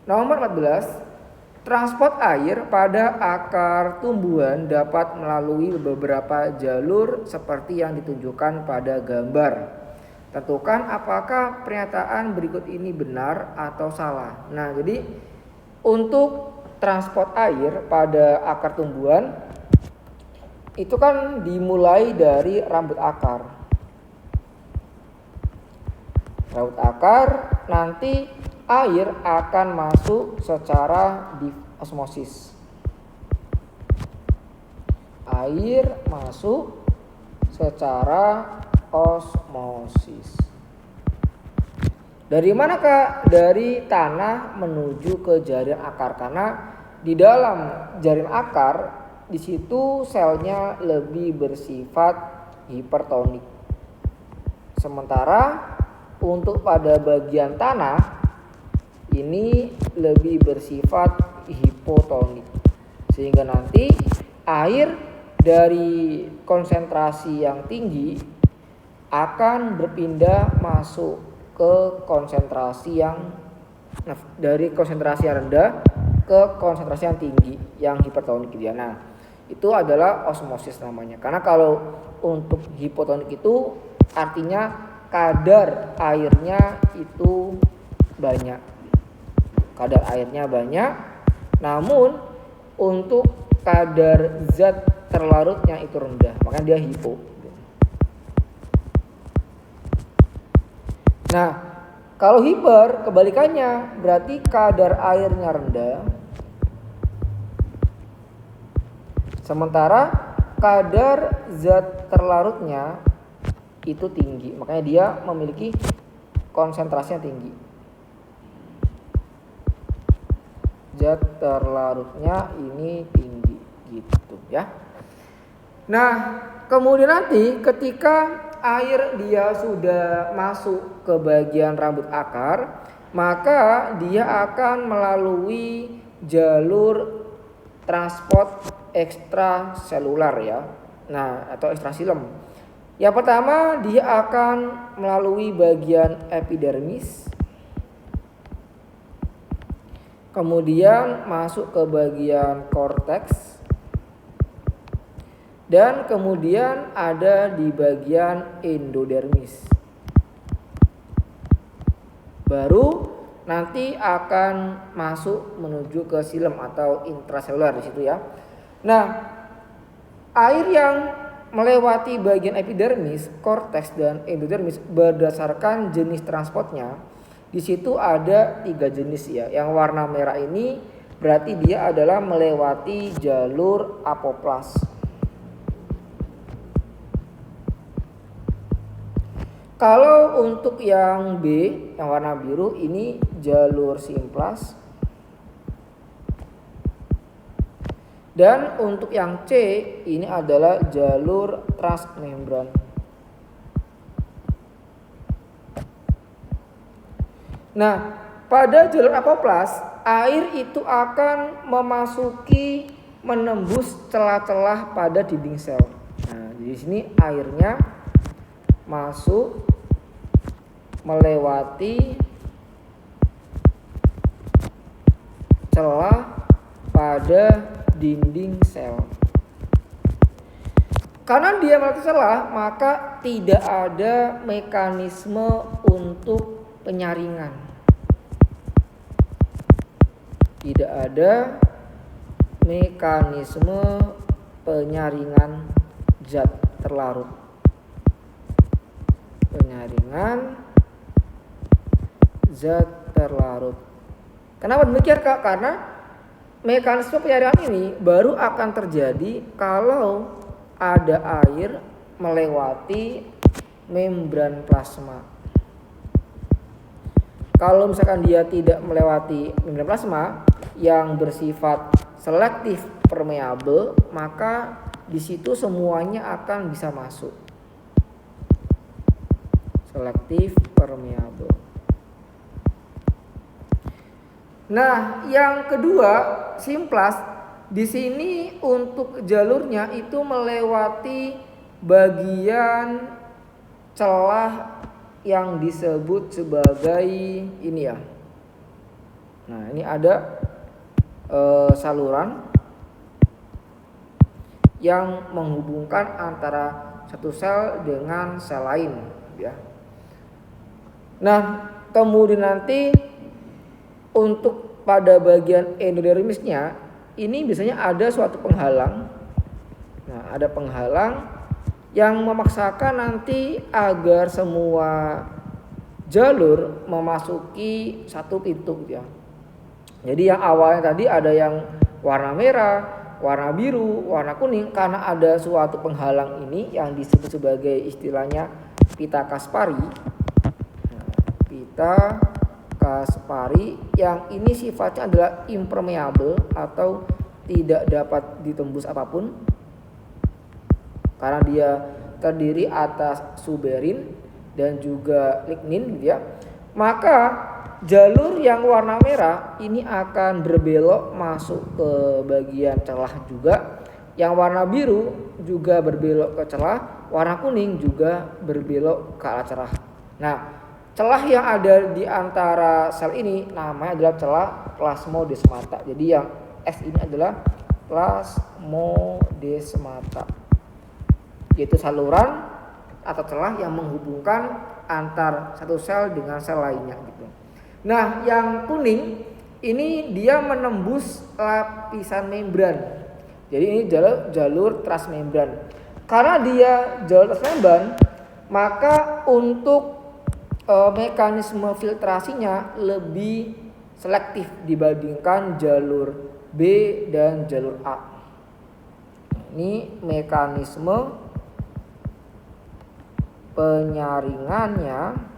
Nomor 14, transport air pada akar tumbuhan dapat melalui beberapa jalur seperti yang ditunjukkan pada gambar. Tentukan apakah pernyataan berikut ini benar atau salah. Nah, jadi untuk transport air pada akar tumbuhan itu kan dimulai dari rambut akar. Rambut akar nanti air akan masuk secara osmosis. Air masuk secara osmosis. Dari mana Kak? Dari tanah menuju ke jaringan akar, karena di dalam jaringan akar di situ selnya lebih bersifat hipertonik. Sementara untuk pada bagian tanah ini lebih bersifat hipotonik. Sehingga nanti air dari konsentrasi yang tinggi akan berpindah masuk ke konsentrasi yang dari konsentrasi yang rendah ke konsentrasi yang tinggi yang hipertonik gitu ya. Nah, itu adalah osmosis namanya. Karena kalau untuk hipotonik itu artinya kadar airnya itu banyak. Kadar airnya banyak, namun untuk kadar zat terlarutnya itu rendah, makanya dia hipo. Nah, kalau hiper kebalikannya, berarti kadar airnya rendah, sementara kadar zat terlarutnya itu tinggi, makanya dia memiliki konsentrasi yang tinggi. Zat terlarutnya ini tinggi gitu ya. Nah, kemudian nanti ketika air dia sudah masuk ke bagian rambut akar, maka dia akan melalui jalur transport ekstraselular ya. Nah, atau ekstrasilem. Yang pertama dia akan melalui bagian epidermis, kemudian masuk ke bagian korteks, dan kemudian ada di bagian endodermis. Baru nanti akan masuk menuju ke silem atau intraselular di situ ya. Nah, air yang melewati bagian epidermis, korteks dan endodermis berdasarkan jenis transportnya. Di situ ada 3 jenis ya. Yang warna merah ini berarti dia adalah melewati jalur apoplas. Kalau untuk yang B, yang warna biru ini jalur simplas. Dan untuk yang C ini adalah jalur transmembran. Nah, pada jalur apoplas air itu akan memasuki menembus celah-celah pada dinding sel. Nah, di sini airnya masuk melewati celah pada dinding sel. Karena dia melewati celah, maka tidak ada mekanisme untuk penyaringan. Tidak ada mekanisme penyaringan zat terlarut. Penyaringan zat terlarut. Kenapa demikian Kak? Karena mekanisme penyaringan ini baru akan terjadi kalau ada air melewati membran plasma. Kalau misalkan dia tidak melewati membran plasma yang bersifat selektif permeabel, maka di situ semuanya akan bisa masuk. Selektif permeabel. Nah, yang kedua, simplas, di sini untuk jalurnya itu melewati bagian celah yang disebut sebagai ini ya. Nah, ini ada saluran yang menghubungkan antara satu sel dengan sel lain, ya. Nah, kemudian nanti untuk pada bagian endodermisnya ini biasanya ada suatu penghalang. Nah, ada penghalang yang memaksakan nanti agar semua jalur memasuki satu pintu, ya. Jadi yang awalnya tadi ada yang warna merah, warna biru, warna kuning, karena ada suatu penghalang ini yang disebut sebagai istilahnya pita Kaspari. Nah, pita Kaspari yang ini sifatnya adalah impermeable atau tidak dapat ditembus apapun karena dia terdiri atas suberin dan juga lignin, gitu ya. Maka jalur yang warna merah ini akan berbelok masuk ke bagian celah juga. Yang warna biru juga berbelok ke celah, warna kuning juga berbelok ke arah celah. Nah, celah yang ada di antara sel ini namanya adalah celah plasmodesmata. Jadi yang S ini adalah plasmodesmata, yaitu saluran atau celah yang menghubungkan antar satu sel dengan sel lainnya, gitu. Nah, yang kuning ini dia menembus lapisan membran. Jadi ini jalur transmembran. Karena dia jalur transmembran, maka untuk mekanisme filtrasinya lebih selektif dibandingkan jalur B dan jalur A. Ini mekanisme penyaringannya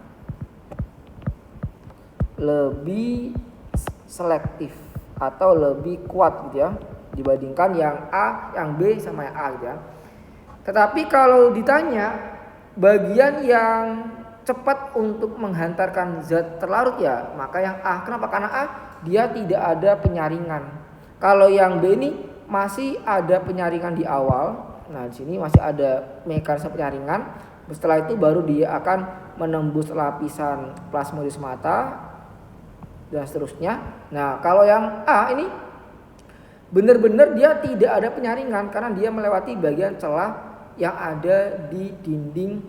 lebih selektif atau lebih kuat, gitu ya, dibandingkan yang A, yang B sama yang A, gitu ya. Tetapi kalau ditanya bagian yang cepat untuk menghantarkan zat terlarut, ya maka yang A. Kenapa? Karena A dia tidak ada penyaringan. Kalau yang B ini masih ada penyaringan di awal. Nah, di sini masih ada mekanisme penyaringan. Setelah itu baru dia akan menembus lapisan plasmodesmata dan seterusnya. Nah, kalau yang A ini benar-benar dia tidak ada penyaringan karena dia melewati bagian celah yang ada di dinding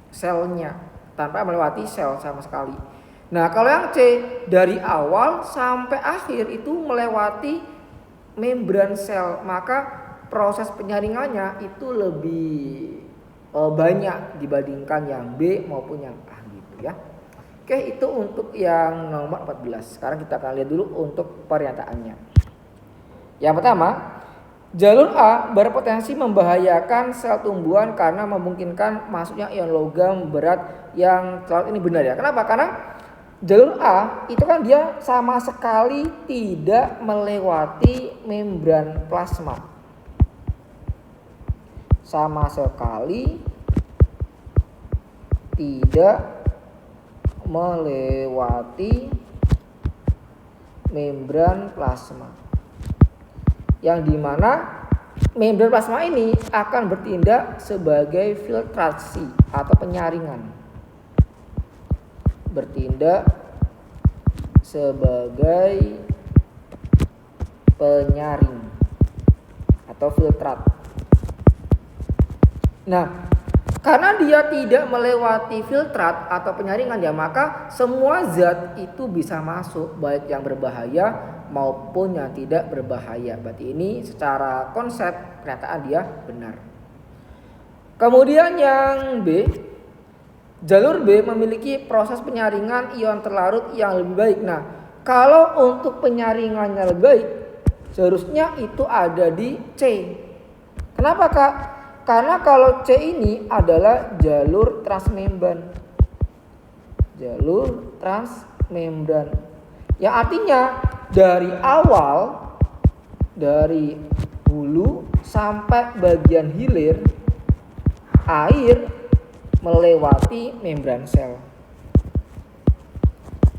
selnya tanpa melewati sel sama sekali. Nah, kalau yang C dari awal sampai akhir itu melewati membran sel, maka proses penyaringannya itu lebih banyak dibandingkan yang B maupun yang A, gitu ya. Oke, itu untuk yang nomor 14. Sekarang kita akan lihat dulu untuk pernyataannya. Yang pertama, jalur A berpotensi membahayakan sel tumbuhan karena memungkinkan masuknya ion logam berat yang terlarut. Ini benar, ya. Kenapa? Karena jalur A itu kan dia sama sekali tidak melewati membran plasma. Sama sekali tidak melewati membran plasma, yang dimana membran plasma ini akan bertindak sebagai filtrasi atau penyaringan, bertindak sebagai penyaring atau filtrat. Nah, karena dia tidak melewati filtrat atau penyaringan, ya maka semua zat itu bisa masuk, baik yang berbahaya maupun yang tidak berbahaya. Berarti ini secara konsep pernyataan dia benar. Kemudian yang B, jalur B memiliki proses penyaringan ion terlarut yang lebih baik. Nah, kalau untuk penyaringannya lebih baik, seharusnya itu ada di C. Kenapa, Kak? Karena kalau C ini adalah jalur transmembran. Jalur transmembran. Yang artinya dari awal, dari hulu sampai bagian hilir, air melewati membran sel.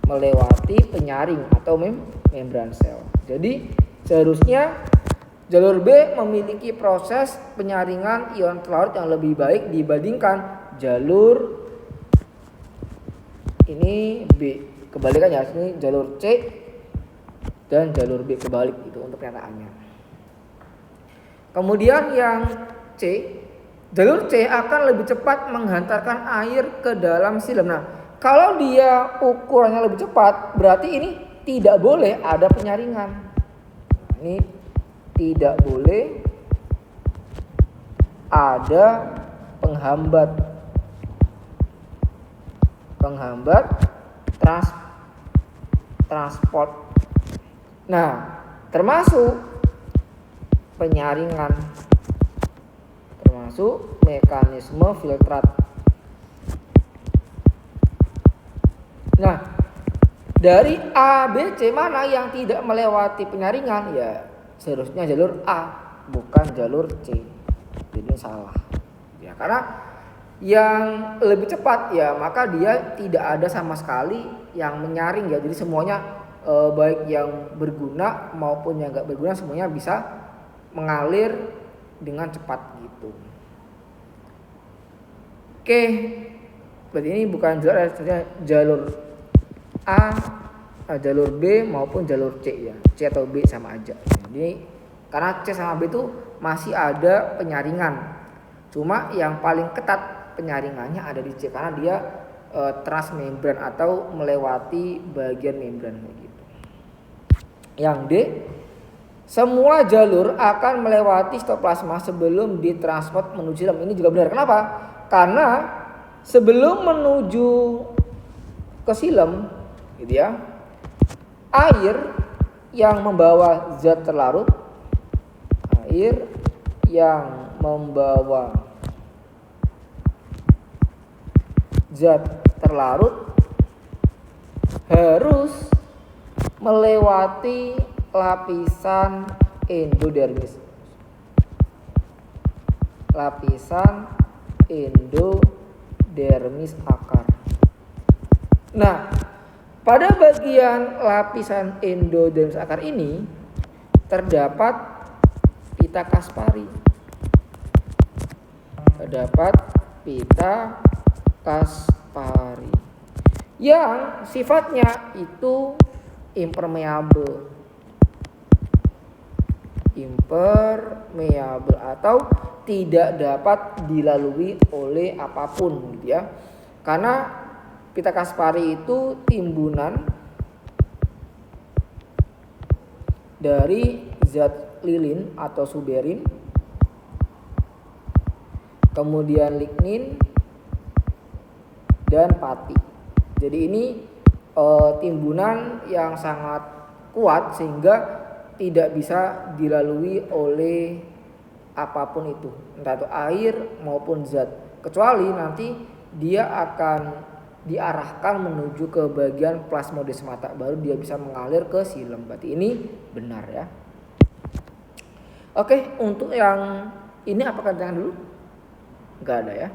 Melewati penyaring atau membran sel. Jadi seharusnya jalur B memiliki proses penyaringan ion terlarut yang lebih baik dibandingkan jalur ini B. Kebalikannya, ini jalur C dan jalur B kebalik itu untuk pernyataannya. Kemudian yang C, jalur C akan lebih cepat menghantarkan air ke dalam silem. Nah, kalau dia ukurannya lebih cepat, berarti ini tidak boleh ada penyaringan. Ini tidak boleh ada penghambat transport. Nah, termasuk penyaringan, termasuk mekanisme filtrat. Nah, dari A, B, C mana yang tidak melewati penyaringan? Ya, seharusnya jalur A, bukan jalur C. Jadi salah. Ya, karena yang lebih cepat ya, maka dia tidak ada sama sekali yang menyaring ya. Jadi semuanya baik yang berguna maupun yang enggak berguna semuanya bisa mengalir dengan cepat gitu. Oke. Berarti ini bukan jalur A, jalur B maupun jalur C ya. C atau B sama aja. Jadi karena C sama B itu masih ada penyaringan. Cuma yang paling ketat penyaringannya ada di C karena dia transmembran atau melewati bagian membran gitu. Yang D, semua jalur akan melewati sitoplasma sebelum ditransport menuju silem. Ini juga benar. Kenapa? Karena sebelum menuju ke silem gitu ya, air yang membawa zat terlarut, harus melewati lapisan endodermis. Lapisan endodermis akar. Nah, pada bagian lapisan endodermis akar ini terdapat pita Kaspari. Yang sifatnya itu impermeable atau tidak dapat dilalui oleh apapun gitu ya. Karena pita Kaspari itu timbunan dari zat lilin atau suberin, kemudian lignin dan pati. Jadi ini timbunan yang sangat kuat sehingga tidak bisa dilalui oleh apapun itu, entah itu air maupun zat, kecuali nanti dia akan diarahkan menuju ke bagian plasmodesmata, baru dia bisa mengalir ke silem. Berarti ini benar ya. Oke, untuk yang ini apakah jangan dulu? Enggak ada ya.